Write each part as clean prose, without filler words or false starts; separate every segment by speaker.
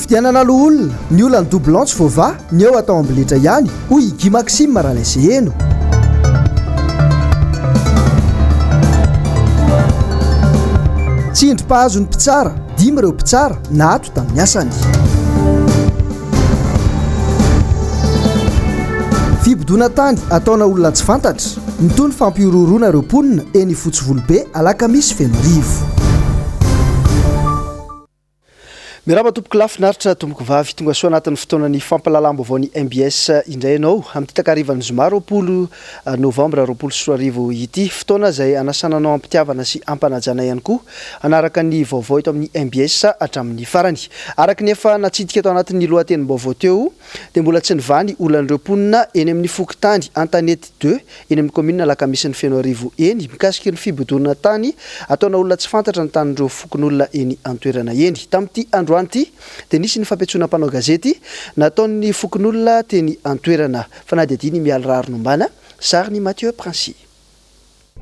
Speaker 1: fifidianana loholona ny olany double antsy Vaovao ny eo atao ambiletra ihany hoy Guy Maxime Rahalay eno tsy indrim-pahazo ny mpitsara dimy ireo mpitsara nahato tamin'ny asany fibodona tany ataona olona tsy fantatra mitony fampiororona ireo mponina eny Fotsivolobe alakamisy feno arivo. Miraba tompoko lafinaritra tompoko vavy tonga soa anatin'ny fotoanany fampalalam-baovao ny MBS indray ianao amin'ny takarivan'ny zoma 20 Novambra 2024 ity fotoana izay anasananao ampitiavana sy ampanajana ihany koa anaraka ny vaovao eto amin'ny MBS hatramin'ny farany. Araka ny efa natsidika eto anatin'ny lohatenim-baovao teo dia mbola tsy nivany olan'ireo mponina eny amin'ny fokotany Antanety 2 eny amin'ny commune alakamisy ny feno arivo eny mikasika ny fibodonana tany ataona olona tsy fantatra ny tanin'ireo fokon'olona eny an-toerana eny. Tamin'ity andro anty dia nisy ny fampiatsoana mpanao gazety nataon'ny fokon'olona teny an-toerana fa na dia diny mialy rarinombana sariny Mathieu Princy.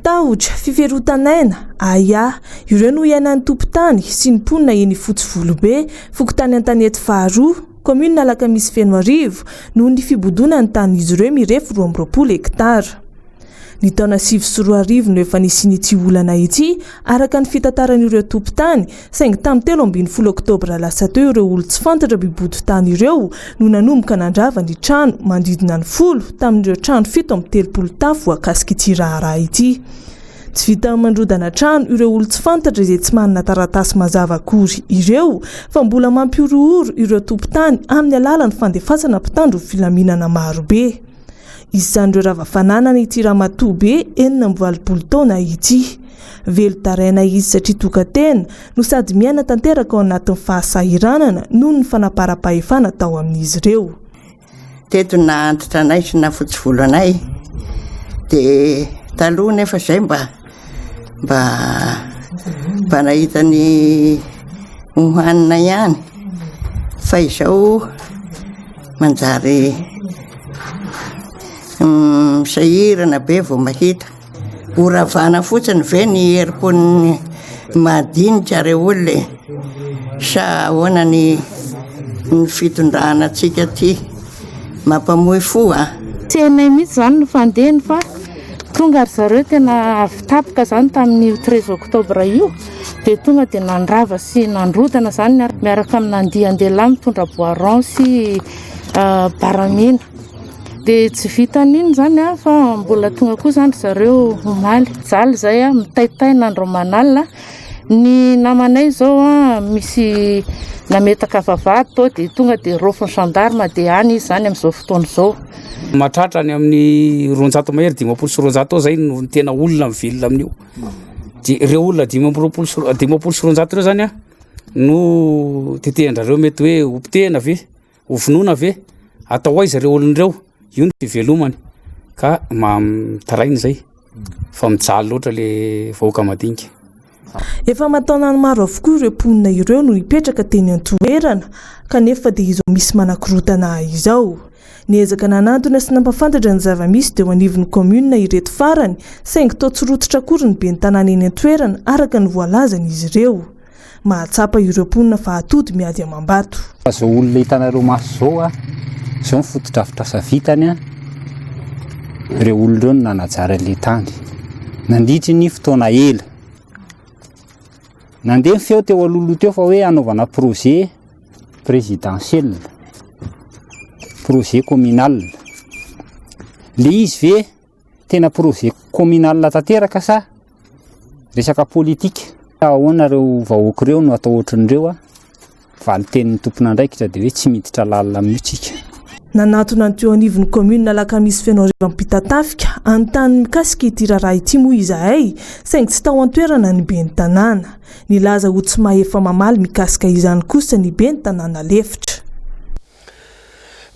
Speaker 2: Tahotra fiferotanaina aya ireo no iainan'ny tompotany sy ny mponina eny Fotsivolobe fokotany Antanety faharoa commune alakamisy feno arivo noho ny fibodonany tanin'izy ireo mirefy 20 hektara. Ny taona 2024 no efa nisy ity olana ity araka ny fitantaran'ireo tompotany saingy tamin'ny 13 Oktobra lasa teo ireo olo tsy fantatra bibodo tany ireo no nanomboka nandrava ny trano mandidina ny 10 tamin'ireo trano 7 tafo akasika ity raharaha ity. Tsy vita mandrodana trano ireo olo tsy fantatra izay tsy manana taratasy mazava akory ireo fa mbola mampiorohoro ireo tompotany amin'ny alalan'ny fandefasana mpitandro filaminana marobe. Izandreo ravafananana ity ramatoabe 70 taona ity. Velo taraina izy satria tokantena no sady miaina tanteraka ao anatin'ny fahasahiranana noho ny fanaparam-pahefana tao amin'izy ireo.
Speaker 3: Teto naantitra anay sy nafotsivolo anay dia taloha nefa izay mba nahita ny hohanina ihany fa izao manjary sahirana be vao mahita oravana fotsiny ve ny herim-pon'ny madinika reo olona sa ahoana ny fitondrana antsika ty mampamohy fo
Speaker 4: tsy hainay mihitsy zany no fandehany fa tonga ry zareo tena avy tapaka zany tamin'ny 13 Oktobra io dia tonga dia nandrava sy nandrodana zany miaraka amin'ny andihan-dehilahy mitondra boiron sy baramina. Dia tsy vitan'iny zany fa mbola tonga koa zany zareo omaly jaly zay mitaitay nandro manalina ny namanay zao misy nametaka vavahady tao dia tonga dia rofiny gendarme dia any izy zany amin'izao fotoana izao.
Speaker 5: Mahatratra ny amin'ny 200 mahery 500 sy 200 zay no tena olona mivelona amin'io. Ireo olona 500 sy 200 ireo zany no tetehandrareo mety hoe ompitehana ve ovinoana ve atao aiza ireo olon'ireo io ny fivelomany ka tarainy zay fa mijaly loatra le vahoaka madinika.
Speaker 2: Efa mataonany maro avokoa ireo mponina ireo no hipetraka teny an-toerana kanefa dia izo misy manakorotana izao. Niezaka nanantona sy nampafantatra ny zava-misy teo anivon'ny commune ireto farany saingy toa tsy rototra akory ny ben'ny tanàna eny an-toerana araka ny voalazan'izy ireo. Mahatsapa ireo mponina fa atody miady amam-bato.
Speaker 6: Azo olona hitanareo maso zao zao ny fotodrafitra savitany ireo olona ireo no nanajara le tany nanditry ny fotoana ela nandeha feo teo alolo teo fa hoe anaovana projet présidentiel projet communal le izy ve tena projet communal tanteraka sa resaka politika ahoana reo vahoaka ireo no atao ohatran'ireo valy tenin'ny tompona ndraikitra dia hoe tsy miditra lalina amin'io.
Speaker 2: Nanatona ny teo anivon'ny commune alakamisy feno arivo ampitatafika anontany mikasika ity raharaha ity moa izahay saingy tsy tao an-toerana ny ben'ny tanàna. Nilaza ho tsy mahefa mamaly mikasika izany kosa ny ben'ny tanàna lefitra.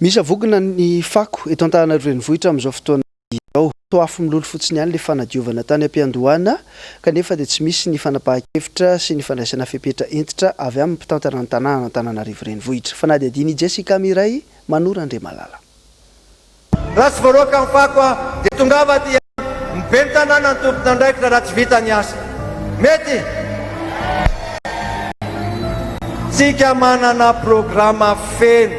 Speaker 1: Misy avokana ny fako eto Antananarivo renivohitra amin'izao fotoana izao. Toa afo milolo fotsiny ihany le fanadiovana tany am-piandohana kanefa dia tsy misy ny fanapahan-kevitra sy ny fandraisana fepetra entitra avy amin'ny mpitantana ny tanàna Antananarivo renivohitra. Fa na dia diny Jessica Miray Manora Andriamalala.
Speaker 7: Raha tsy voaroaka amin'ny fako dia tongava dia miben'ny tanàna ny tompona ndraikitra raha tsy vita ny asa. Mety tsika manana programa feno.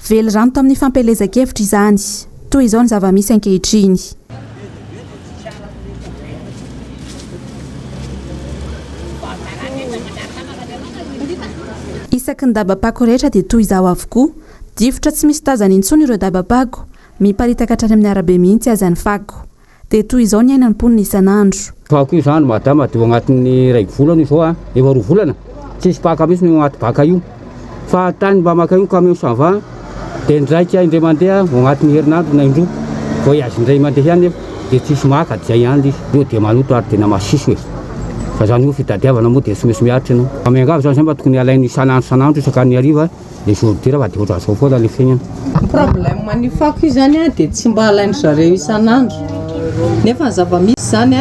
Speaker 8: Velo rano to amin'ny fampelezan-kevitra izany toy izao ny zava-misy ankehitriny. Isaky ny dabapako rehetra dia toy izao avokoa. Difotra tsy misy tazana intsony ireo dabapako, miparitaka hatrany amin'ny arabe mihitsy aza ny fako. Dia toy izao ny ainany mponina isan'andro.
Speaker 6: Fako io zany madama dia agnatin'ny ray volana izao efa 2 volana tsisy paka mihitsy no agnaty baka io. Fa tany mba maka io camion s'en-va dia ndraika indray mandeha agnatin'ny herinandro na indroa voyage indray mandeha ihany dia tsisy maka dia ihany izy io dia maloto ary tena masisy hoe. Fa zany io fitadiavana moa dia tsy misy miaritra ianao. Amiangava zany mba tokony alainy isan'andro isakany hariva dia jour fa dia ohatran'izao foana le fiainana.
Speaker 9: Problème ny fako io zany dia tsy mba alainy zareo isan'andro. Nefa ny zava-misy zany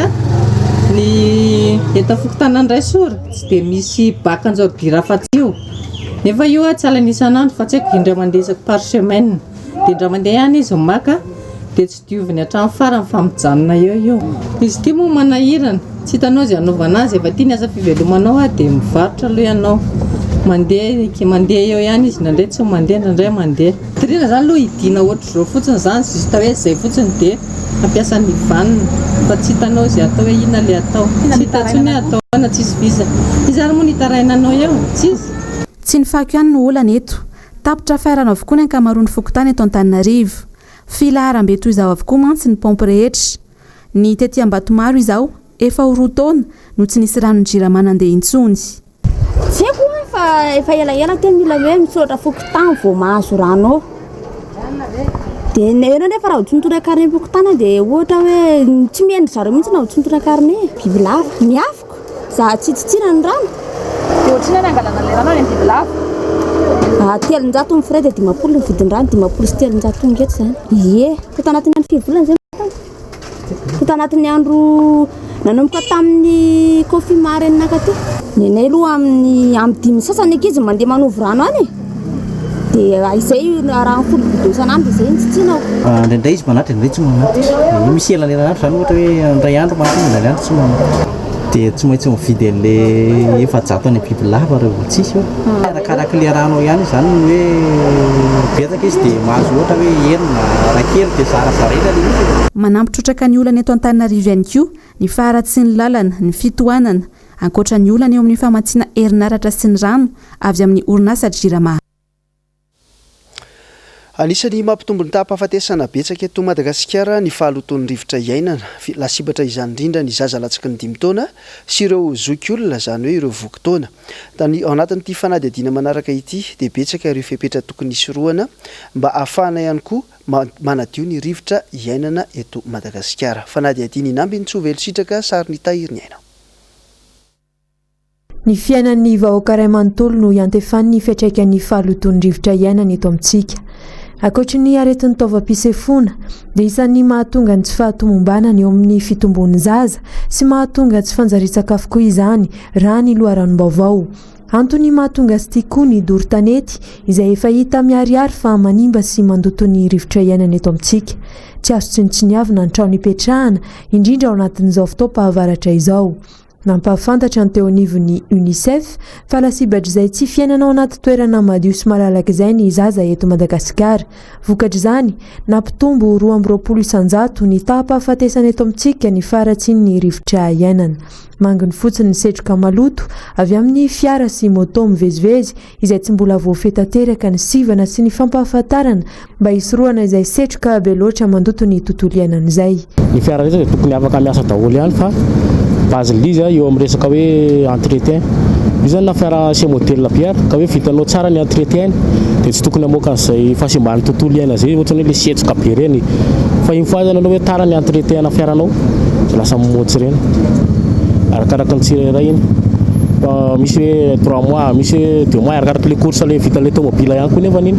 Speaker 9: ny eto fokontany indray sora tsy dia misy bakan-jordira afa-tsy io. Nefa io tsy alainy isan'andro fa tsy haiko indray mandeha isaky par semaine. Dia indray mandeha ihany izy maka dia tsy dioviny hatrany farany famijanona eo. Izy ity moa manahirana, tsy hitanao izay anaovana azy efa tia ny asa fivelomanao dia mivarotra aloha ianao. Mandeha eo ihany izy nandray tsy mandeha nandray mandeha. Tirina zany aloha hidina ohatra zao fotsiny zany sy hita hoe izay fotsiny dia mampiasa ny vanina fa tsy hitanao izay atao hoe inona le atao. Tsy hitantsony atao na tsisy viza. Izany moa nitarainanao eo tsisy.
Speaker 8: Tsy ny fako ihany no olana eto. Tapitra fiarana avokoa ny ankamaroan'ny fokontany eto Antananarivo. Filaharam-be toy izao avokoa mantsy ny pompe rehetra. Ny tetỳ Ambatomaro izao efa 4 taona no tsy nisy ranon-dira manandeha intsony.
Speaker 10: Tsy haiko fa efa ela tena mila hoe misoratra fokontany vao mahazo rano. Dia enao nefa raha hotsontora carnet fokontany dia ohatra hoe tsy miendry zareo mihitsy na hotsontora carnet. Biby lava miafiko za tsy tsitsina ny rano. Dia ohatriny hoe angalana le rano any biby lava. 300 ny frais dia 500 ny vidin-drano, 500 sy 300 ngeto zany. Ie, fota anatin'ny andro 5 volana zay. Fota anatin'ny andro nanomboka tamin'ny confirmation nakaty. Nenay aloha amin'ny 5 sasany ankizy mandeha manovy rano any. Dia izay raha ny folo bidon isan'andro izay ny tsitsinao.
Speaker 11: Indraindray izy manatra, indraindray tsy manatra. Misy elan'elan'andro zany ohatra hoe indray andro mantsy indray andro tsy manatra. Dia tsy maintsy mividy an'ilay efa-jato any biby lava rehefa tsisy eo. Arakaraka le rano ihany zany hoe betsaka izy dia mahazo ohatra hoe enina rakely dia zarazaraina le izy.
Speaker 8: Manampitrotraka ny olana eto Antananarivo ihany koa ny faharatsy ny lalana, ny fitohanana, ankoatra ny olana eo amin'ny famatsiana herinaratra sy ny rano avy amin'ny orinasa JIRAMA.
Speaker 1: Anisany mampitombo ny tahampahafatesana betsaka eto Madagasikara ny fahaloton'ny rivotra iainana. Lasibatra izany indrindra ny zaza latsaky ny 5 taona sy ireo zokiolona izany hoe ireo voky taona. Ao anatin'ity fanadihadiana manaraka ity dia betsaka ireo fepetra tokony hisorohana mba ahafahana ihany koa manadio ny rivotra iainana eto Madagasikara. Fanadihadiana inamby ny Tsovelo Sitraka sary ny tahiry ny aina.
Speaker 12: Ny fiainan'ny vahoaka iray manontolo no iantefan'ny fiantraikan'ny fahaloton'ny rivotra iainana eto amintsika. Ankoatra ny aretin'ny taovam-pisefona dia isan'ny mahatonga ny tsy fahatomombanana eo amin'ny fitombon'ny zaza sy mahatonga tsy fanjarian-tsakafo koa izany raha ny loharanom-baovao. Antony mahatonga sy tia koa ny doro-tanety izay efa hita miharihary fa manimba sy mandoto ny rivotra iainana eto amintsika. Tsy azo tsinotsiniavina ny trano ipetrahana indrindra ao anatin'izao fotoam-pahavaratra izao. Nampahafantatra ny teo anivon'ny UNICEF fa lasibatra izay tsy fiainana ao anaty toerana madio sy malalaka izay ny zaza eto Madagasikara. Vokatra izany nampitombo 220 isanjato ny tahampahafatesana eto amintsika ny faharatsian'ny rivotra iainana. Manginy fotsiny ny setroka maloto avy amin'ny fiara sy moto mivezivezy izay tsy mbola voafetanteraka ny sivana sy ny fampahafantarana mba hisorohana izay setroka be loatra mandoto ny tontolo iainana izay.
Speaker 13: Ny fiara rehetra dia tokony afaka miasa daholo ihany fa base liza eo amin'ny resaka hoe entretien. Io zany na fiara sy modèle biara ka hoe vitanao tsara ny entretien dia tsy tokony hamoaka an'izay fahasimban'ny tontolo iainana izay ohatrany hoe le setroka be ireny. Fa iny foazana anao hoe tara ny entretien na fiaranao dia lasa mimotsy ireny. Arakaraka ny tsirairay iny. Misy hoe 3 mois, misy hoe 2 mois arakaraka le course le vitan'ilay tomobila ihany koa nefa an'iny.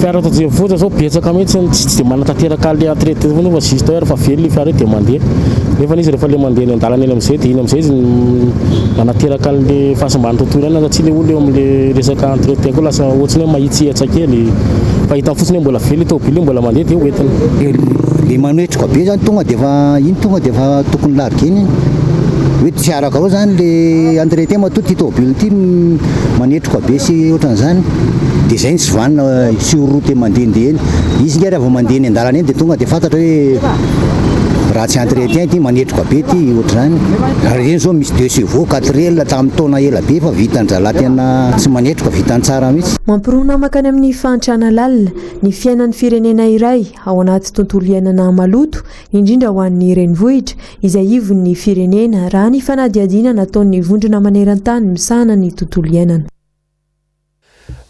Speaker 13: Fiara tajevotra zao betsaka mihitsy tsy dia manantanteraka le entretien fa nefa juste heure fa velo le fiara dia mandeha. Nefa izy rehefa le mandeha ny andalana eny amin'izay dia iny amin'izay izy manateraka an'le fahasimban'ny tontolo iainana satria le olona eo amin'le resaka entretien koa lasa ohatrany hoe mahitsihatra kely. Fa hitany fotsiny hoe mbola velo tomobila mbola mandeha dia hoentina.
Speaker 11: Le manohitroka be zany tonga dia efa iny tonga dia efa tokony largena iny.
Speaker 14: hoe tsy araka ao zany le entretien matoa ty tômobily ty manetroka be sy ohatran'izany dia zay ny tsy vanina sy route mandehandeha eny izy nge rehefa mandeha eny an-dalana eny dia tonga dia fantatra hoe raha tsy entretien ty manetroka be ty ohatran'izany reny zao misy 2 chevaux 4 ela tamin'ny taona ela be fa vitany zalahy tena tsy manetroka vitany tsara mihitsy.
Speaker 12: Mampirona makany amin'ny fahantrana lalina ny fiainan'ny firenena iray ao anaty tontolo iainana maloto indrindra ho an'ny renivohitra izay ivon'ny firenena raha ny fanadihadiana nataon'ny vondrona maneran-tany misahana ny tontolo iainana.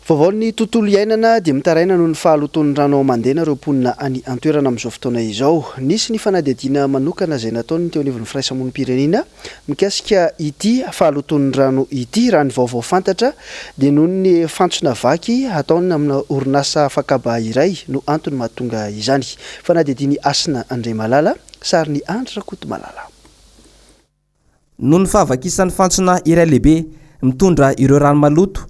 Speaker 1: Vaovao ny tontolo iainana dia mitaraina noho ny fahaloton'ny rano ao mandena ireo mponina any antoerana amin'izao fotoana izao. Nisy ny fanadihadiana manokana izay nataony teo anivon'ny firaisamonim-pirenena mikasika ity fahaloton'ny rano ity raha ny vaovao fantatra dia noho ny fantsona vaky ataony amina orinasa fakaba iray no antony mahatonga izany. Fanadihadiany Asina Andriamalala sary ny Andra Kotomalala.
Speaker 15: Noho ny fahavakisan'ny fantsona iray lehibe mitondra ireo rano maloto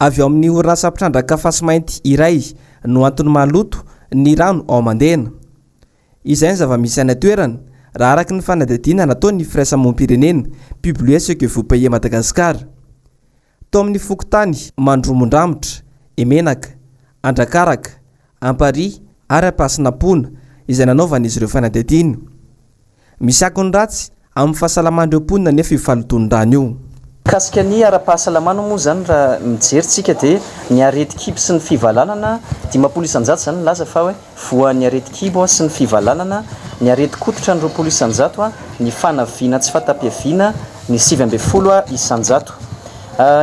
Speaker 15: avy ao amin'ny orinasa mpitrandraka fasimainty iray no antony maloto ny rano ao mandena. Izay ny zava-misy any atoerana raha araka ny fanadihadiana nataony firaisamonim-pirenena publier ce que vous payez Madagascar. Tao amin'ny fokotany Mandromondramitra, Emenaka, Andrakaraka, Ampari ary Ampasinapona izay nanaovan'izy ireo fanadihadiana. Misy akony ratsy amin'ny fahasalaman'ireo mponina nefa io fahaloton'ny io.
Speaker 16: Kasika ny ara-pahasalamana moa zany raha mijerytsika dia ny areti-kibo sy ny fivalanana 10 isan-jato zany laza fa hoe voan'ny areti-kibo sy ny fivalanana, ny areti-kototra ny 20 isan-jato, ny fanaviana tsy fatapiaviana ny 70 isan-jato.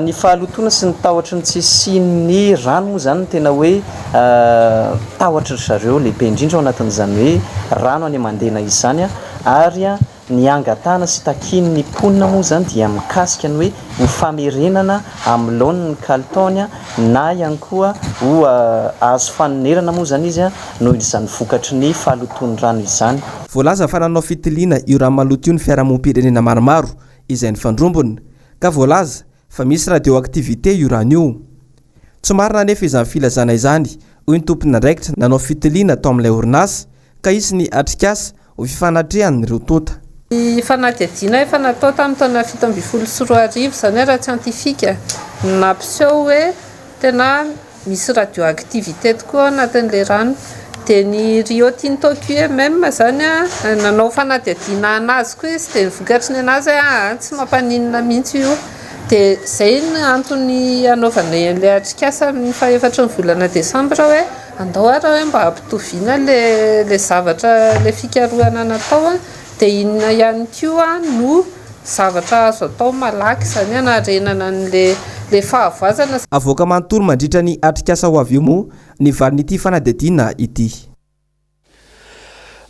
Speaker 16: Ny fahalotona sy ny tahotra ny tsisy ny rano moa zany tena hoe tahotra zareo lehibe indrindra ao anatin'izany hoe rano any mandena izany ary ny angatana sy takiny ny mponina moa zany dia mikasika ny hoe ny famerenana amin'ny laoniny ny kalitony na ihany koa ho azo fanonerana moa zany izy noho izany vokatry ny fahaloton'ny rano izany.
Speaker 15: Voalaza fa nanao fitiliana io rano maloto io ny fiarahamonim-pirenena maromaro izay ny fandrombony ka voalaza fa misy radioactivité io rano io. Tsy marina nefa izany filazana izany hoy ny tompony andraikitra nanao fitiliana tao amin'ilay orinasa ka isy ny atrikasa ho fifanatrehan'ireo tota.
Speaker 17: Ny fanadihadiana efa natao tamin'ny taona 17 zany raha siantifika nampiseho hoe tena misy radioactivité tokoa anatin'ilay rano dia ny Rio Tinto même zany nanao fanadihadiana anazy koa izy dia nivokatry ny anazy tsy mampaninina mihitsy io dia zay ny antony anaovana ilay atrikasa amin'ny faha-4 volana Desambra hoe andao ara hoe mba hampitoviana le zavatra le fikarohana natao dia inona ihany koa no zavatra azo atao malaky zany anarenana le fahavoazana.
Speaker 15: Avoaka manontolo mandritra ny atrikasa ho avy io moa ny valin'ity fanadihadiana ity.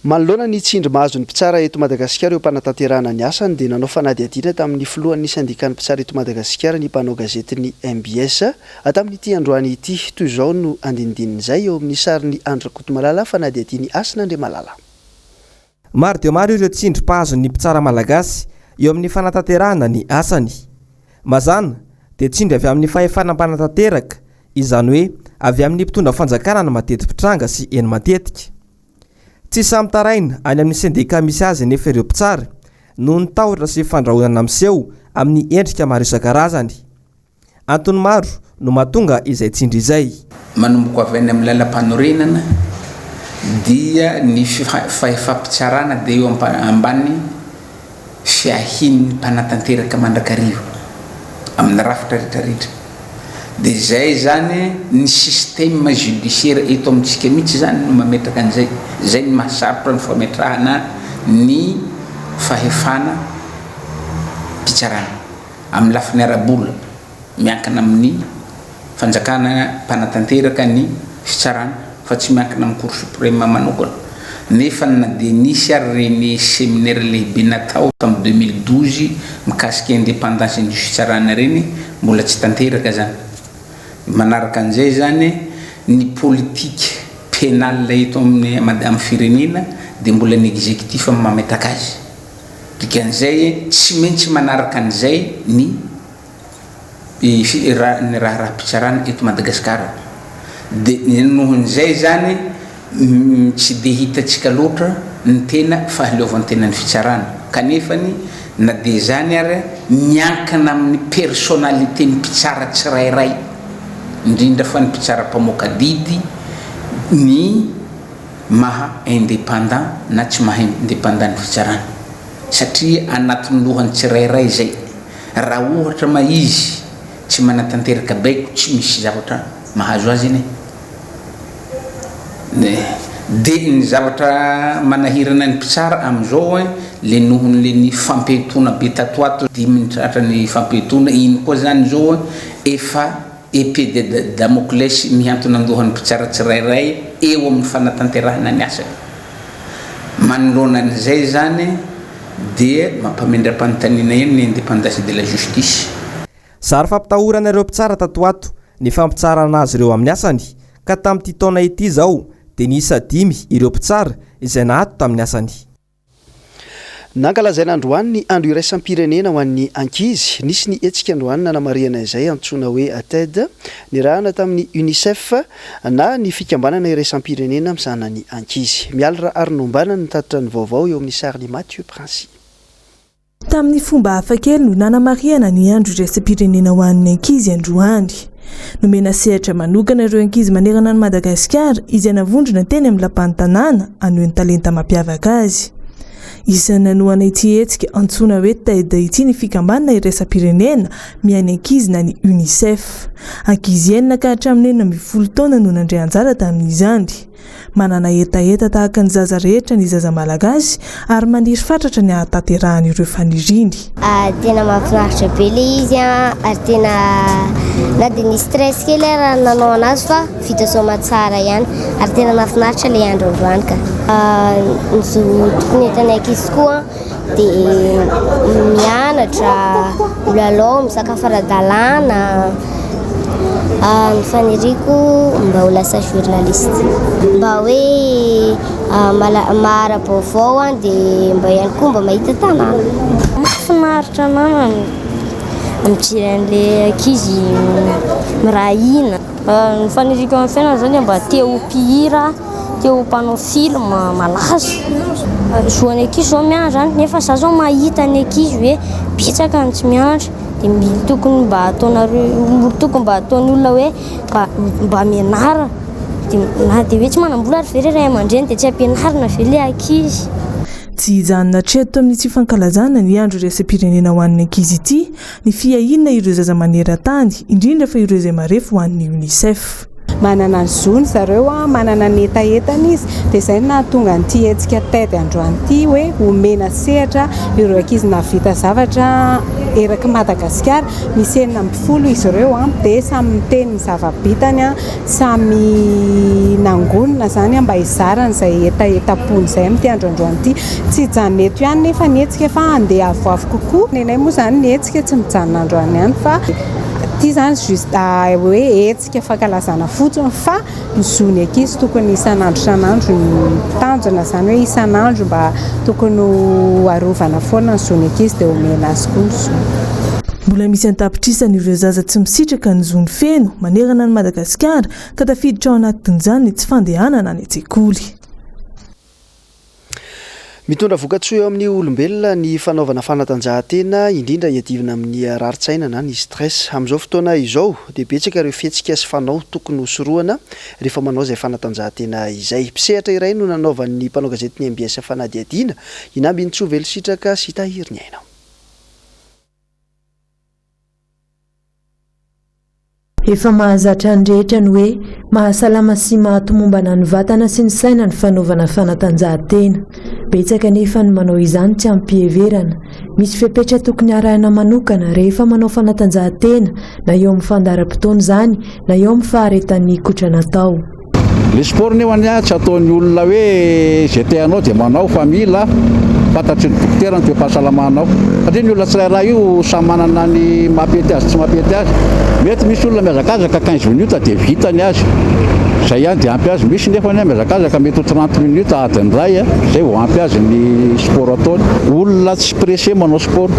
Speaker 1: Manoloana ny tsindry mahazo ny mpitsara eto Madagasikara eo mpanatanterahana ny asany dia nanao fanadihadiana tamin'ny filohan'ny syndicat ny mpitsara eto Madagasikara ny mpanao gazetiny MBS tamin'ity androany ity. Toy izao no andinindin'izay eo amin'ny sarin'ny Andra Kotomalala fanadihadiany Asina Andriamalala.
Speaker 15: Maro dia maro ireo tsindry mpahazo ny mpitsara malagasy eo amin'ny fanatanterahana ny asany. Mazana dia tsindry avy amin'ny fahefana mpanatanteraka izany hoe avy amin'ny mpitondra fanjakana na mateti-pitranga sy eny matetika. Tsy samy taraina any amin'ny syndicat misy azy nefa ireo mpitsara noho ny tahotra sy fandrahonana miseho amin'ny endrika maro isan-karazany. Antony maro no mahatonga izay tsindry izay.
Speaker 18: Manomboka avy any amin'ny lalam-panorenana dia ny fahefampitsarana dia eo ambany fiahin'ny mpanatanteraka mandrakarivo amin'ny rafitra rehetrarehetra. Dia zay zany ny système judiciaire eto amintsika mihitsy zany no mametraka an'izay. Zay ny mahasarotra ny fametrahana ny fahefana mpitsarana amin'ny lafiny ara-bola miankina amin'ny fanjakana mpanatanteraka ny fitsarana fa tsy miankina amin'ny cour suprême manokana. Nefa na dia nisy ary reny séminaire lehibe natao tamin'ny 2012 mikasika indépendance ny fitsarana reny mbola tsy tanteraka zany. Manaraka an'izay zany ny politique pénale eto amin'ny firenena dia mbola ny exécutif mametaka azy. Dikan'izay tsy maintsy manaraka an'izay ny raha-pitsarana eto Madagasikara. Dia nohon'izay zany tsy dia hitatsika loatra ny tena fahaleovan'ny tena ny fitsarana kanefany na dia zany ary miankina amin'ny personnalité ny mpitsara tsirairay indrindra fa ny mpitsara mpamoaka didy ny maha indépendant na tsy maha indépendant ny fitsarana satria anatin'ny lohany tsirairay zay raha ohatra ma izy tsy manatanteraka baiko tsy misy zavatra mahazo azy iny dia ny zavatra manahirana ny mpitsara am'izao le nohon'le ny fampetona be tatoato dimy tratra ny fampetona iny koa zany zao efa épée de Damoclès mihantona andohan'ny mpitsara tsirairay eo amin'ny fanatanterahana ny asa manoloana an'izay zany dia mampamendram-panontaniana eny ny indépendance de la justice.
Speaker 15: Zary fampitahorana ireo mpitsara tatoato ny fampitsarana azy ireo amin'ny asany ka tamin'ity taona ity zao dia niisa 5 ireo mpitsara izay nahato tamin'ny asany.
Speaker 1: Nankalazaina androany ny andro iraisam-pirenena ho an'ny ankizy nisy ny hetsika androany nanamariana izay antsoina hoe ATED nirahana tamin'ny UNICEF na ny fikambanana iraisam-pirenena amin'izana ny ankizy. Miala Arnombana ny tatitra ny vaovao eo amin'ny sariny Mathieu Princy.
Speaker 2: Tamin'ny fomba hafakely no nanamariana ny andro iraisam-pirenena ho an'ny ankizy androany. Nomena sehatra manokana ireo ankizy manerana ny Madagasikara izay navondrona teny amin'ny lapan'ny tanàna anohy ny talenta mampiavaka azy. Isana noana ity hetsika antsoina hoe TED ity ny fikambanana iraisam-pirenena mihainy ankizy na ny UNICEF. Ankizy enina ka hatramin'ny 10 taona no nandray anjara tamin'izany. Manana hetaheta tahaka ny zaza rehetra ny zaza malagasy ary maniry fatratra ny ahatanterahany ireo faniriny.
Speaker 19: Tena mahafinaritra be le izy ary tena na dia ny stress kely raha nanao anazy fa vita soma tsara ihany ary tena mahafinaritra le andro androany ka. Ny tokony entany ankizy koa dia mianatra, milalao, misakafo ara-dalàna. Ny faniriko mba ho lasa journaliste mba hoe mahara-baovao dia mba ihany koa mba mahita tanàna. Mahafinaritra anana mijery an'ilay ankizy mirahina. Ny faniriko amin'ny fiainana zany mba teo mpihira, teo mpanao film malaza. Zoany ankizy zao mianatra zany nefa za zao mahita ny ankizy hoe bitsaka ny tsy mianatra dia tokony mba ataon'ny olona hoe mba mianara na dia hoe tsy manam-bola ary very ray aman-dreny dia tsy ampianarina ve ilay ankizy.
Speaker 2: Tsy hijanona hatreto amin'ny tsy fankalazana ny andro iraisam-pirenena ho an'ny ankizy ity ny fiahinana ireo zaza maneran-tany indrindra fa ireo izay marefo ho an'ny UNICEF.
Speaker 20: Manana ny zony zareo manana ny etaetany izy dia izay nahatonga nyity hetsika TED androany ity hoe omena sehatra ireo ankizy navita zavatra eraky Madagasikara. Misy 90 izy ireo dia samy miteny ny zava-bitany samy nangonina zany mba hizarana izay etaetapony izay amin'ity androandroany ity. Tsy hijanona eto ihany nefa ny hetsika fa handeha avoavo kokoa. Nenay moa zany ny hetsika tsy mijanona androany ihany fa ity zany juste hoe hetsika fankalazana fotsiny fa ny zony ankizy tokony isan'andro isan'andro tanjona zany hoe isan'andro mba tokony arovana foana ny zony ankizy dia omena azy koa ny zony.
Speaker 2: Mbola misy antapitrisana ireo zaza tsy misitraka ny zony feno manerana ny Madagasikara ka tafiditra ao anatin'izany tsy fandehanana ny an-tsekoly.
Speaker 1: Mitondra vokatsoa eo amin'ny olombelona ny fanaovana fanatanjahantena indrindra hiadivana amin'ny raritsaina na ny stress. Amin'izao fotoana izao dia betsaka ireo fihetsika sy fanao tokony hosoroana rehefa manao izay fanatanjahantena izay. Mpisehatra iray no nanaovan'ny mpanao gazetiny MBS FANATANJAHANTENA inamby ny Tsovelo Sitraka sy Tahiriny Aina.
Speaker 12: Efa mahazatra ny rehetra ny hoe mahasalama sy mahatomombana ny vatana sy ny saina ny fanaovana fanatanjahantena. Betsaka nefa ny manao izany tsy ampieverana. Misy fepetra tokony arahana manokana rehefa manao fanatanjahantena na eo amin'ny fandaharam-potoana izany na eo amin'ny faharetan'ny kotra natao.
Speaker 21: Le sport nefa tsy ataon'ny olona hoe zay teanao dia manao fa mila fantatry ny dokotera ny toe-pahasalamanao. Satria ny olona tsirairay io samy manana ny mampety azy tsy mampety azy. Mety misy olona mihazakazaka 15 minutes dia vitany azy. Zay ihany dia ampy azy. Misy nefa mihazakazaka mety 30 minutes adiny iray zay vao ampy azy ny sport ataony. Olona tsy pressé manao sport.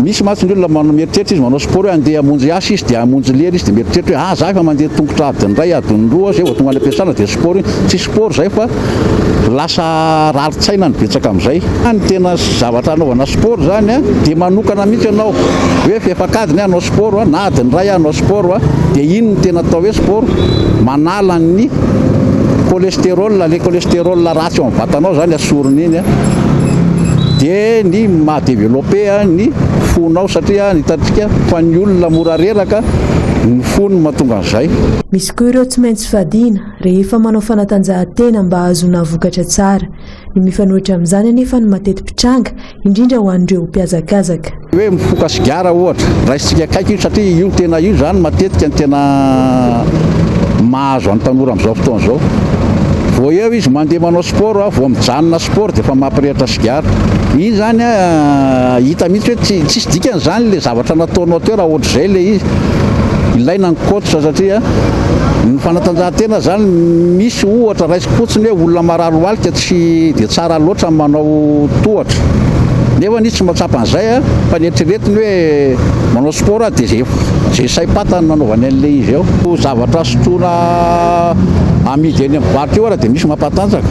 Speaker 21: misy matsy ny olona mieritreritra izy manao sport hoe andeha hamonjy asa izy dia hamonjy lera izy dia mieritreritra hoe za efa mandeha tongotra adiny ray adiny roa zay vao tonga any am-piasana dia sport iny tsy sport zay fa lasa rarin-tsaina ny betsaka amin'izay ny tena zavatra anaovana sport zany a dia manokana mihitsy ianao hoe fefakadiny hanao sport na adiny ray hanao sport dia iny ny tena atao hoe sport manala ny cholestérol le cholestérol ratsy eo amin'ny vatanao zany asorony iny dia ny mahadeveloppe ny fonao satria hitantsika fa ny olona mora reraka ny fony mahatonga an'izay.
Speaker 12: Misy koa ireo tsy maintsy fadina rehefa manao fanatanjahantena mba ahazona vokatra tsara. Ny mifanohitra amin'izany anefa ny mateti-pitranga indrindra ho an'ireo mpiazakazaka.
Speaker 21: Hoe mifoka sigara ohatra raisitsika kaiky io satria io tena io zany matetika ny tena mahazo any tanora amin'izao fotoana izao. Vao eo izy mandeha manao sport vao mijanona sport dia efa mampirehitra sigara. Iny zany hita mihitsy hoe tsisy dikany zany le zavatra nataonao teo raha ohatr'izay le izy. Ilaina ny coach satria ny fanatanjahantena zany misy ohatra raisiko fotsiny hoe olona marary alika tsy dia tsara loatra manao tohatra. Nefa nisy tsy mahatsapa an'izay fa ny eritreretiny hoe manao sport dia zay saim-patany nanaovany an'le izy eo. Zavatra sotroina amidy eny amin'ny baty eo dia misy mampatanjaka.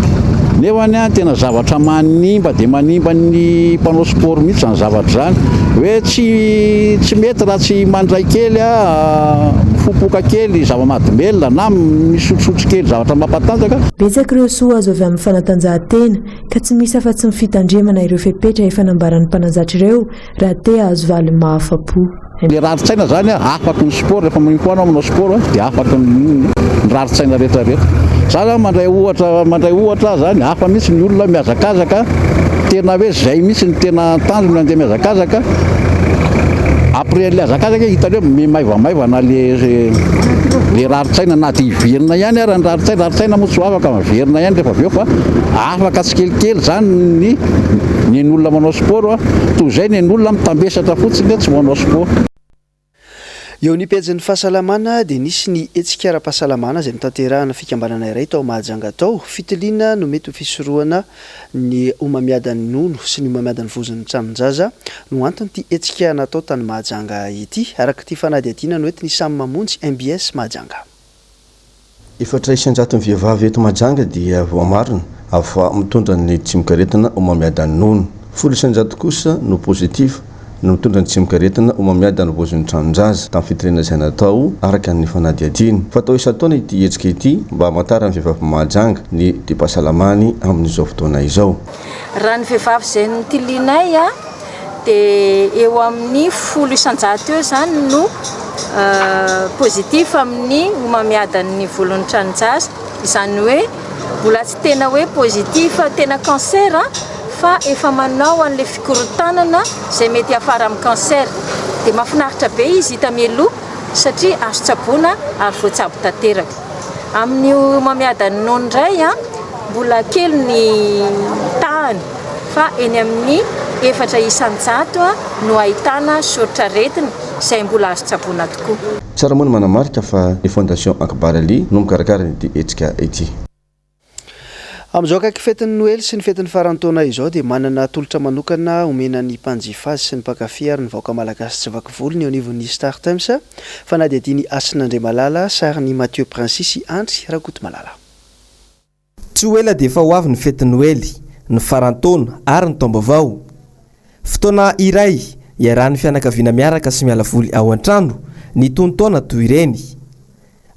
Speaker 21: Nefa ny tena zavatra manimba dia manimba ny mpanao sport mihitsy zany zavatra zany hoe tsy mety raha tsy mandray kely mifopoka kely zava-mahadomelona na misotrosotro kely zavatra mampatanjaka.
Speaker 12: Betsaka ireo soa azo avy amin'ny fanatanjahantena ka tsy misy afa-tsy ny fitandremana ireo fepetra efa nambaran'ny mpanazatra ireo raha te azo valy mahafa-po.
Speaker 21: Le rarin-tsaina zany afaka ny sport rehefa manimpoana manao sport dia afaka ny rarin-tsaina rehetrarehetra. Za mandray ohatra zany hafa mihitsy ny olona miazakazaka tena hoe zay mihitsy ny tena tanjony andeha miazakazaka après le azakazaka hitany hoe maivamaivana le rarin-tsaina na dia hiverina ihany ary ny rarin-tsaina moa tsy afaka miverina ihany rehefa avy eo fa afaka tsikelikely zany ny olona manao sport toy izay ny olona mitambesatra fotsiny tsy manao sport.
Speaker 1: Eo ny pejin'ny fahasalamana dia nisy ny hetsika ara-pahasalamana izay nitanterahana fikambanana iray tao Mahajanga tao. Fitiliana no mety ho fisorohana ny omamiadan'ny nono sy ny omamiadan'ny vozon'ny tranon-jaza no antony ity hetsika natao tany Mahajanga ity. Araka ity fanadihadiana no ety ny samy mamonjy MBS Mahajanga.
Speaker 3: Efatra isan-jaton'ny vehivavy eto Mahajanga dia voamarina afa mitondra ny tsimikaretina omamiadan'ny nono. 10 isan-jato kosa no pozitif no mitondra ny tsimikaretina omamiadan'ny vozon'ny tranon-jaza tamin'ny fitirena izay natao araka ny fanadihadiana. Fatao isan-taona ity hetsika ity mba hamantarana ny vehivavy Mahajanga ny tiam-pahasalamany amin'izao fotoana izao.
Speaker 22: Raha ny vehivavy izay nitilinay dia eo amin'ny 10 isan-jato eo zany no pozitif amin'ny omamiadan'ny volon'ny tranon-jaza. Izany hoe mbola tsy tena hoe pozitif tena cancer fa efa manao an'ilay fikorotanana izay mety afara amin'ny cancer. Dia mahafinaritra be izy hita mialoha satria azo tsaboana ary voatsabo tanteraka. Amin'ny omamiadan'ny nono indray mbola kely ny tahany fa eny amin'ny 4 isan-jato no ahitana soritra aretina izay mbola azo tsaboana tokoa.
Speaker 3: Tsara moa ny manamarika fa ny fondation Akbarali no mikarakara ity hetsika ity.
Speaker 1: Amin'izao akaiky fetin'ny Noely sy ny fetin'ny farantaona izao dia manana tolotra manokana omena ny mpanjifa azy sy ny mpankafy ary ny vahoaka malagasy tsy vaky volony eo anivon'ny Star Times. Fanadihadiany Asin'Andriamalala sariny Mathieu Prancis Andry Rakoto Malala.
Speaker 15: Tsy ho ela dia efa ho avy ny fetin'ny Noely, ny farantaona ary ny taom-baovao. Fotoana iray iarahan'ny fianakaviana miaraka sy miala voly ao an-trano ny tontaona toy ireny.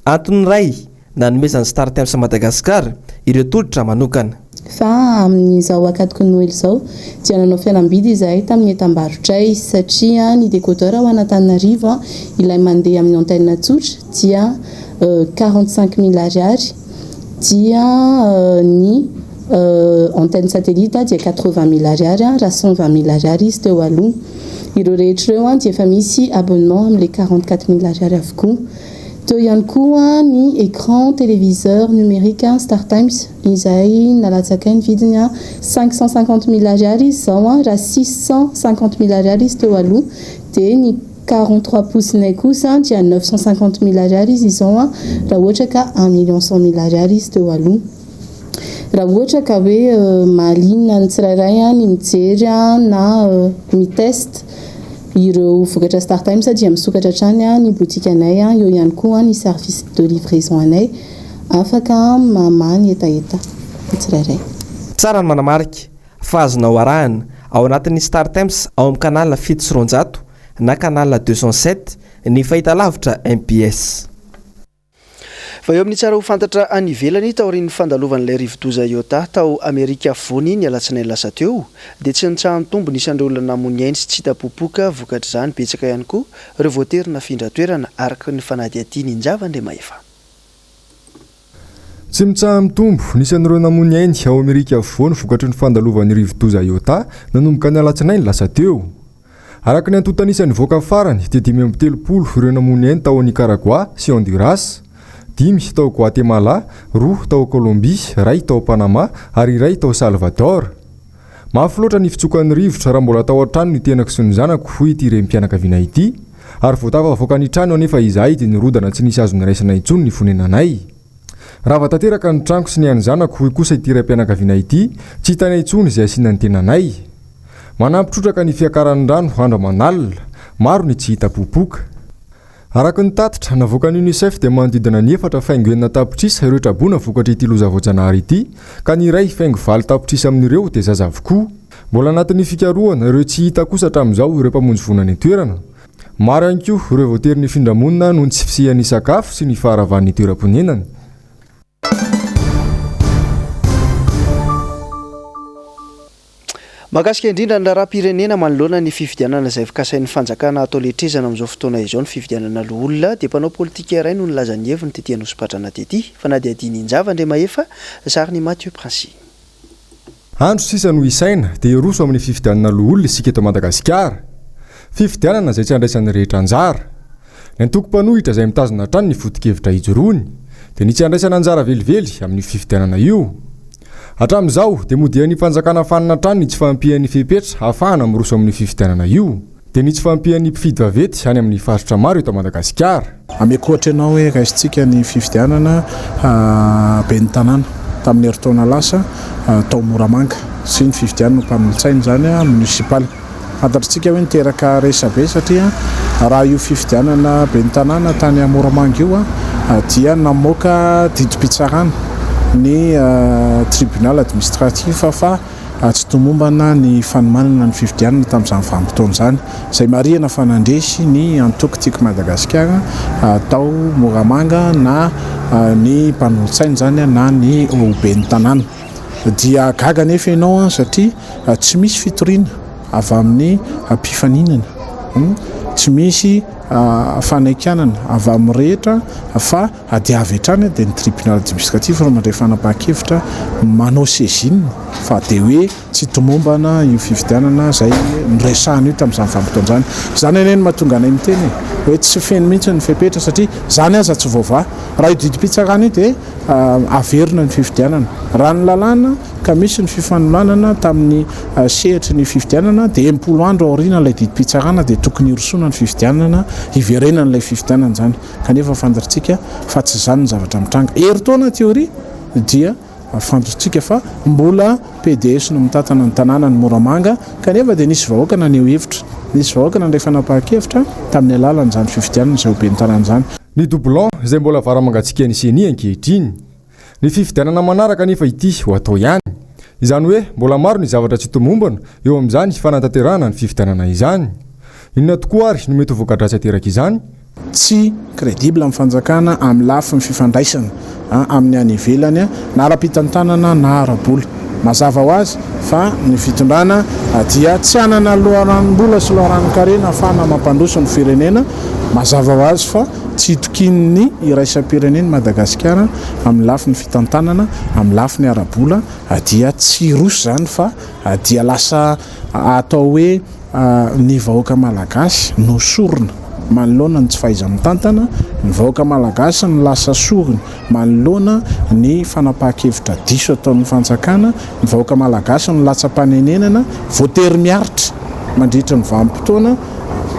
Speaker 15: Antony ray nanomezan'ny Star Times Madagasikara ireo tolotra manokana.
Speaker 23: Fa amin'izao akatoko Noely izao dia nanao fialambidy izahay tamin'ny etam-barotray satria ny décodeur ao Antananarivo ilay mandeha amin'ny antenne tsotra dia 45 000 ariary dia ny antenne satellite dia 80 000 ariary raha 120 000 ariary izy teo aloha. Ireo rehetra ireo dia efa misy abonnement amin'ilay 44 000 ariary avokoa. Teo ihany koa ny écran téléviseur numérique Star Times izay nalatsaka ny vidiny 550 000 ariary izy zao raha 650 000 ariary izy teo aloha dia ny 43 pouces kosa dia 950 000 ariary izy zao raha ohatra ka 1 100 000 ariary izy teo aloha. Raha ohatra ka hoe mahalinana ny tsirairay ny mijery na mitest ireo vokatra Star Times dia misokatra hatrany ny boutique anay eo ihany koa ny service de livraison anay afaka mamany etaeta tsirairay.
Speaker 15: Tsara ny manamarika fa azonao arahana ao anatin'ny Star Times ao amin'ny canal 700 na canal 207 ny fahitalavitra MBS.
Speaker 1: Fa eo amin'ny tsara ho fantatra any ivelany taorian'ny fandalovan'ilay rivodoza Iota tao Amerika afovoany ny alatsinainy lasa teo dia tsy nitsahan'ny tombony isan'ireo olona namonoainy sy tsy hitapopoka vokatra izany betsaka ihany koa ireo voatery nafindra toerana araka ny fanadihadiany Injavandriamaefa.
Speaker 4: Tsy mitsaha mitombo nisan'ireo namony ainy ao Amerika afovoany vokatry ny fandalovan'ny rivodoza Iota nanomboka ny alatsinainy lasa teo. Araka ny antotanisany voaka farany dia 530 ireo namony ainy tao Nicaragua sy Honduras, 5 tao Guatemala, 2 tao Colombie, 1 tao Panama ary 1 tao Salvador. Mafy loatra ny fitsokan'ny rivotra raha mbola tao an-trano ny tenako sy ny zanako hoy ity rem-pianakaviana ity ary voatava voaka ny trano anefa izahay dia nirodana tsy nisy azo niraisana intsony ny fonenanay. Raha vatanteraka ny tranoko sy ny any zanako hoy kosa ity rem-pianakaviana ity tsy hitana intsony izay asiana ny tenanay. Manampitrotraka ny fiakaran'ny rano andro manalina, maro ny tsy hita popoka. Araka ny tatitra navoaka ny UNICEF dia manodidina ny 4 faingoenina tapitrisa ireo trabona vokatra ity lozavojanahary ity ka ny iray faingo 4 tapitrisa amin'ireo dia zaza avokoa. Mbola anatin'ny fikarohana ireo tsy hita kosa hatramin'izao ireo mpamonjy vonany toerana. Maro ihany koa ireo voatery ny findramonina noho ny tsy fisihan'ny sakafo sy ny faharavan'ny toeram-ponenany.
Speaker 1: Mahakasika indrindra ny raharaham-pirenena manoloana ny fifidianana izay vikasain'ny fanjakana atao letrezana amin'izao fotoana izao ny fifidianana loholona dia mpanao politika iray no nilaza ny heviny tetỳ Nosy-Patrana tetỳ fanadihadiany Injavandriamaefa sariny Mathieu Princy.
Speaker 4: Andro sisa no isaina dia roso amin'ny fifidianana loholona isika eto Madagasikara. Fifidianana izay tsy andraisan'ny rehetra anjara. Ny antoko-panohitra izay mitazona hatrany ny foto-kevitra hijoroany dia ny tsy andraisana anjara velively amin'ny fifidianana io. Hatramin'izao dia modihan'ny fanjakana fanana trany ny tsy fampihan'ny fepetra ahafahana miroso amin'ny fifidianana io. Dia ny tsy fampihan'ny mpifidy vavety any amin'ny faritra maro eto Madagasikara.
Speaker 5: Amekohatra ianao hoe raisitsika ny fifidianana ben'ny tanàna tamin'ny herintaona lasa tao Moramanga sy ny fifidianana mpanolotsaina zany municipal. Fantatritsika hoe niteraka resabe satria raha io fifidianana ben'ny tanàna tany Moramanga io dia namoaka didim-pitsarana ny tribunal administratif fa tsy tomombana ny fanomanana ny fifidianana tamin'izany vanim-potoana izany izay marihana fanandresy ny antoko tiako Madagasikara tao Moramanga na ny mpanolotsaina zany na ny ben'ny tanàna. Dia gaga nefa ianao satria tsy misy fitoriana avy amin'ny mpifaninana, tsy misy fanaikanana avy amin'ny rehetra fa adiavy hatrany dia ny tribunal administratif no mandray fanapahan-kevitra manao sezine fa dia hoe tsy tomombana io fifidianana izay niresahana io tamin'izany vanim-potoana izany. Izany anie no mahatonga anay miteny hoe tsy feno mihitsy ny fepetra satria zany aza tsy vaovà. Raha io didim-pitsarana io dia averina ny fifidianana. Raha ny lalàna ka misy ny fifanolanana tamin'ny sehitry ny fifidianana dia 10 andro aoriana ilay didim-pitsarana dia tokony hirosoana ny fifidianana hiverenana ilay fifidianana zany. Kanefa fantatritsika fa tsy zany ny zavatra mitranga. Herintaona teoria dia fantatritsika fa mbola PDS no mitatana ny tanàna ny Moramanga kanefa dia nisy vahoaka naneho hevitra, nisy vahoaka nandray fanapahan-kevitra tamin'ny alalan'izany fifidianana izay ben'ny tanàna zany.
Speaker 4: Ny doublon izay mbola varamangatsika ny seni ankehitriny. Ny fifidianana manaraka nefa ity ho atao ihany. Izany hoe mbola maro ny zavatra tsy tomombana eo amin'izany fanantanterahana ny fifidianana izany. Inona tokoa ary no mety ho voka-dratsy ateraka izany?
Speaker 5: Tsy crédible amin'ny fanjakana amin'ny lafiny fifandraisana amin'ny any ivelany na ara-pitantanana na ara-bola. Mazava ho azy fa ny fitondrana dia tsy hanana loharanom-bola sy loharanon-karena ahafahana mampandroso ny firenena. Mazava ho azy fa tsy hitokin'ny iraisam-pirenena Madagasikara amin'ny lafiny fitantanana, amin'ny lafiny ara-bola dia tsy roso zany fa dia lasa atao hoe ny vahoaka malagasy no sorona manoloana ny tsy fahaiza-mitantana, ny vahoaka malagasy no lasa sorona manoloana ny fanapahan-kevitra diso ataon'ny fanjakana, ny vahoaka malagasy no latsa-panenenana voatery miaritra mandritra ny vanim-potoana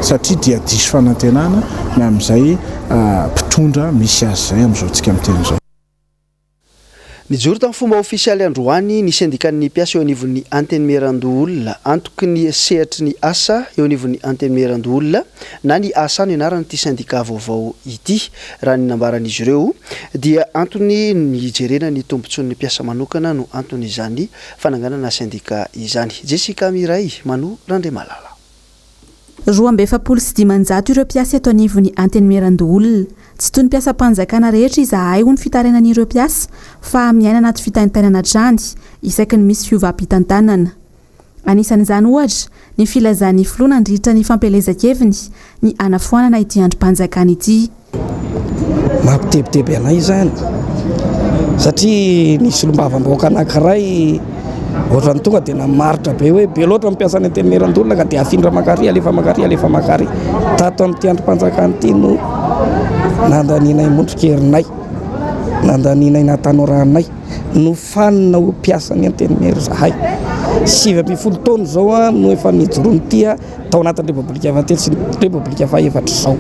Speaker 5: satria dia diso fanantenana ny amin'izay mpitondra misy azy izay amin'izao tsika miteny izao.
Speaker 1: Nijoro tamin'ny fomba ofisialy androany ny syndikan'ny mpiasa eo anivon'ny antenimierandoholona antoky ny sehatry ny asa eo anivon'ny antenimierandoholona na ny asa ny anaran'ity syndika vaovao ity raha ny nambaran'izy ireo dia antony ny jerena ny tombontsoan'ny mpiasa manokana no antony izany fananganana syndika izany. Jessica Miray Manu Randemalala.
Speaker 8: Roa amby efapolo sy dimanjato ireo mpiasa eto anivon'ny antenimierandoholona. Tsy toy ny mpiasam-panjakana rehetra izahay ho ny fitarenan'ireo mpiasa fa miaina anaty fitaintainana trany isaky ny misy fiovam-pitantanana. Anisan'izany ohatra ny filazan'ny filoha nandritra ny fampelezan-keviny ny anafoanana ity androm-panjakana ity.
Speaker 6: Mampitebiteby anay izany satria nisy olom-bavam-bahoaka anankiray ohatrany tonga dia namaritra be hoe be loatra mampiasa ny antenimierandoholona ka dia afindra makary alefa makary tato amin'ity androm-panjakana ity no nandaninay mondrikerinay nandaninay natanoranay no fanina ho mpiasany antenimiery zahay 7 taona zao no efa nijoroany tia tao anatin'ny repoblika fahatelo sy repoblika fahaefatra zao.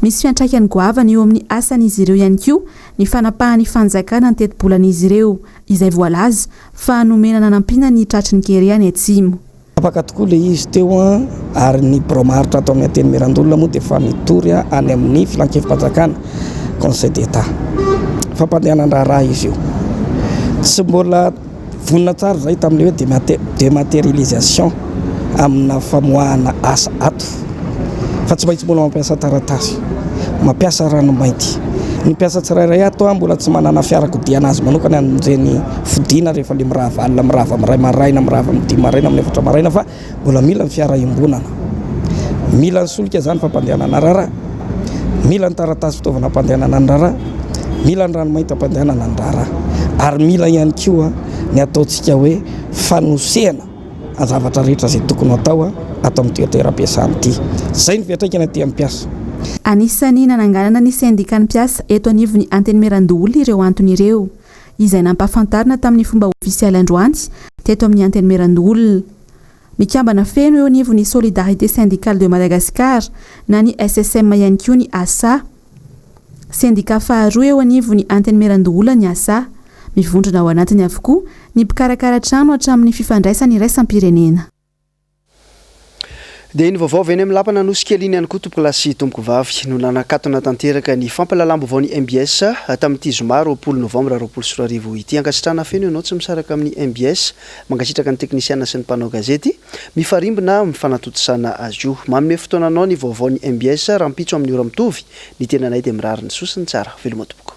Speaker 8: Misy fiantraikany goavana eo amin'ny asan'izy ireo ihany koa ny fanapahan'ny fanjakana ny teto-bolan'izy ireo izay voalaza fa nomenana nampiana ny tratry ny kereany atsimo.
Speaker 6: Afaka tokoa le izy teo ary ny bromaritra ato amin'ny antenimierandoholona moa dia fa mitory any amin'ny filankevim-panjakana conseil d'état fampandehanan-draharaha izy io tsy mbola vonina tsara zay tamin'le hoe dématérialisation amina famoahana asa ato fa tsy maintsy mbola mampiasa taratasy mampiasa ranomainty ny mpiasa tsirairay ato mbola tsy manana fiarakodiana azy manokana amin'ireny fidina rehefa le mirava alina mirava miray maraina mirava midimy maraina amin'ny efatra maraina fa mbola mila ny fiara imbonana mila ny solika zany fampandehanana rara mila ny taratasy fitaovana ampandehanana ny rara mila ny ranomainty ampandehanana ny rara ary mila ihany koa ny ataontsika hoe fanosehana zavatra rehetra izay tokony atao ato amin'ny toeram-piasana ity zay ny fiantraikany aty amin'ny mpiasa.
Speaker 8: Anisany nananganana ny syndikan'ny mpiasa eto anivon'ny antenimierandoholona ireo antony ireo izay nampahafantarina tamin'ny fomba ofisialy androany teto amin'ny antenimierandoholona. Mikambana feno eo anivon'ny solidarité syndicale de Madagascar na ny SSM ihany koa ny asa. Syndika faharoa eo anivon'ny antenimierandoholona ny asa mivondrona ao anatiny avokoa ny mpikarakara trano hatramin'ny fifandraisany iraisam-pirenena.
Speaker 1: Dia ny vaovao avy any amin'ny lampana nosikely ihany koa tompoko lasy tompoko vavy no nanakatona tanteraka ny fampalalam-baovao ny MBS tamin'ity zoma 20 Novambra 2024 ity. Ankasitrana feno ianao tsy misaraka amin'ny MBS mankasitraka ny teknisiana sy ny mpanao gazety mifarimbona mifanatotosana azy io. Manome fotoananao ny vaovao ny MBS raha mpitso amin'ny ora mitovy ny tenanay dia mirary ny sosiny tsara veloma tompoko.